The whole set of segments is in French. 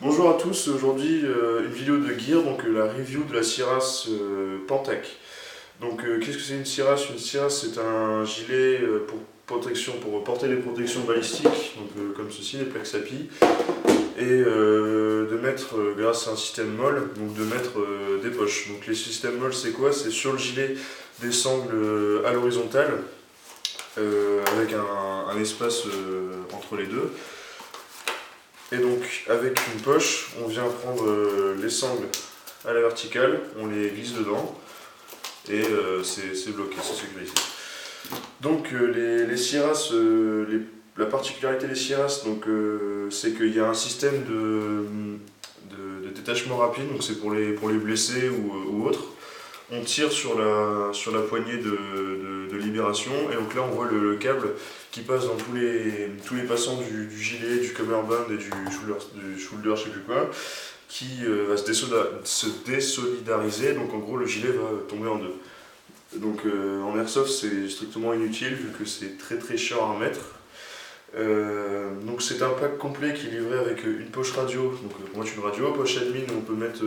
Bonjour à tous, aujourd'hui une vidéo de gear, donc la review de la Siras Pentac. Donc qu'est-ce que c'est une Siras? Une Siras c'est un gilet pour protection, pour porter les protections balistiques, donc comme ceci, les plaques SAPI, et de mettre, grâce à un système MOL, donc de mettre des poches. Donc les systèmes MOL c'est quoi? C'est sur le gilet des sangles à l'horizontale, avec un espace entre les deux. Et donc avec une poche, on vient prendre les sangles à la verticale, on les glisse dedans et c'est bloqué, c'est sécurisé. Donc les Siras, la particularité des Siras, c'est qu'il y a un système de détachement rapide, donc c'est pour les blessés ou autres. On tire sur la poignée de libération et donc là on voit le câble qui passe dans tous les passants du gilet, du cummerbund et du shoulder, je sais plus quoi, qui va se désolidariser, donc en gros le gilet va tomber en deux. Donc en airsoft c'est strictement inutile vu que c'est très cher à remettre. Donc c'est un pack complet qui est livré avec une poche radio, donc pour mettre une radio, poche admin on peut mettre,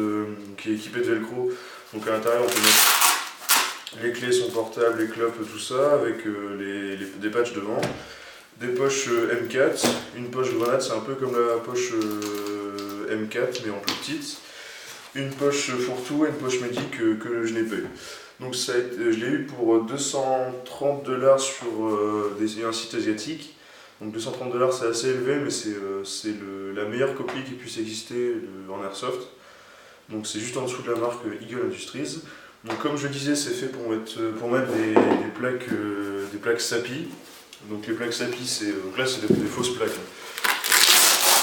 qui est équipée de velcro, donc à l'intérieur on peut mettre les clés, son portable, les clopes, tout ça, avec des patchs devant, des poches M4, une poche grenade, c'est un peu comme la poche M4 mais en plus petite, une poche fourre-tout et une poche médic que je n'ai pas eu. Donc je l'ai eu pour 230$ sur un site asiatique. Donc 230$ c'est assez élevé, mais c'est la meilleure copie qui puisse exister en airsoft. Donc c'est juste en dessous de la marque Eagle Industries. Donc comme je disais, c'est fait pour mettre des plaques SAPI. Donc les plaques SAPI, donc là c'est des fausses plaques.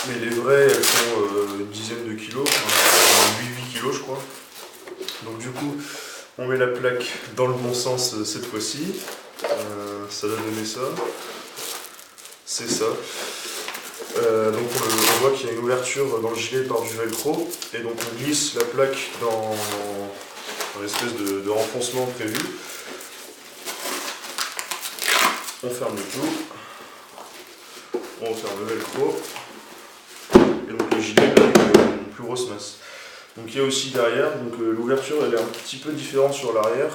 Mais les vraies, elles font une dizaine de kilos, 8 kilos je crois. Donc du coup, on met la plaque dans le bon sens cette fois-ci. Ça va donner ça. C'est ça. Donc on voit qu'il y a une ouverture dans le gilet par du velcro et donc on glisse la plaque dans l'espèce de renfoncement prévu. On ferme le tout, on referme le velcro et donc le gilet avec une plus grosse masse. Donc il y a aussi derrière, donc l'ouverture elle est un petit peu différente sur l'arrière.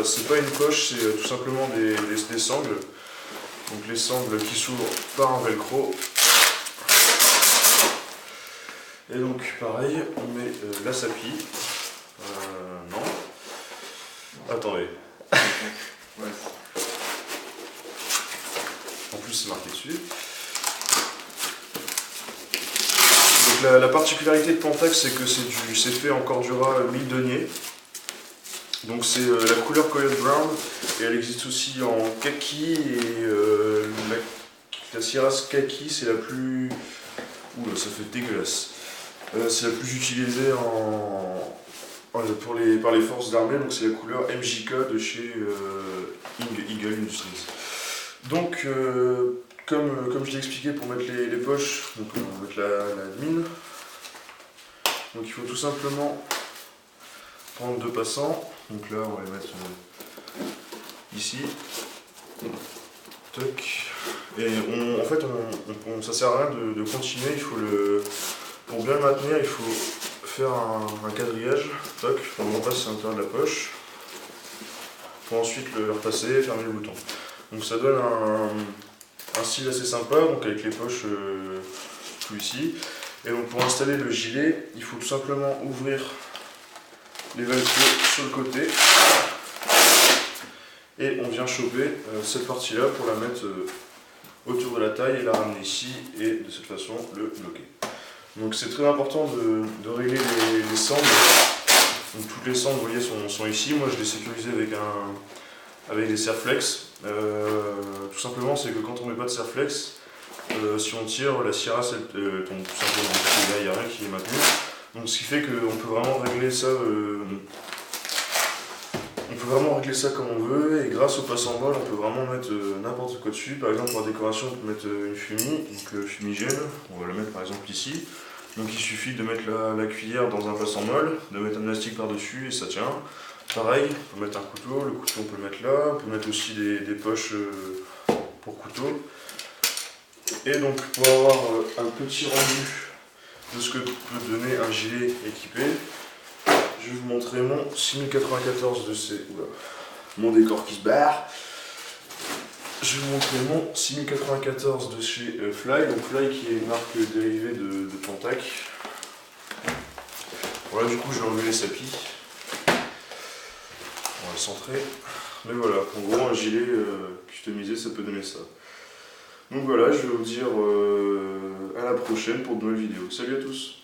C'est pas une poche, c'est tout simplement des sangles. Donc les sangles qui s'ouvrent par un velcro. Et donc pareil, on met la SAPI. Non. Attendez. Ouais. En plus c'est marqué dessus. Donc la particularité de Pentac c'est que c'est fait en Cordura 1000 deniers. Donc c'est la couleur Coyote Brown et elle existe aussi en kaki et la Siras kaki c'est la plus... Oula ça fait dégueulasse. C'est la plus utilisée par les forces d'armée, donc c'est la couleur MJK de chez Eagle Industries. Donc comme je l'ai expliqué pour mettre les poches, donc on va mettre la mine. Donc il faut tout simplement prendre deux passants. Donc là on va les mettre ici. Toc. Et en fait ça sert à rien de continuer, pour bien le maintenir il faut faire un quadrillage. Toc, on repasse à l'intérieur de la poche. Pour ensuite le repasser et fermer le bouton. Donc ça donne un style assez sympa, donc avec les poches tout ici. Et donc pour installer le gilet, il faut tout simplement ouvrir les velcro sur le côté et on vient choper cette partie là pour la mettre autour de la taille et la ramener ici et de cette façon le bloquer. Donc c'est très important de régler les sangles. Donc toutes les sangles vous voyez sont ici, moi je les sécurise avec des serflex. Tout simplement c'est que quand on met pas de serflex, si on tire la Siras elle tombe tout simplement, il n'y a rien qui est maintenu. Donc ce qui fait qu'on peut vraiment régler ça comme on veut, et grâce au passant MOL on peut vraiment mettre n'importe quoi dessus. Par exemple pour la décoration on peut mettre une fumée, donc le fumigène, on va le mettre par exemple ici. Donc il suffit de mettre la cuillère dans un passant MOL, de mettre un élastique par dessus et ça tient. Pareil, on peut mettre un couteau, le couteau on peut le mettre là, on peut mettre aussi des poches pour couteau. Et donc pour avoir un petit rendu de ce que peut donner un gilet équipé, je vais vous montrer mon 6094 de chez... Oula, mon décor qui se barre. Je vais vous montrer mon 6094 de chez Fly, donc Fly qui est une marque dérivée de Pentac. Voilà, du coup je vais enlever les sapis. On va le centrer. Mais voilà, en gros un gilet customisé ça peut donner ça. Donc voilà, je vais vous dire à la prochaine pour de nouvelles vidéos. Salut à tous!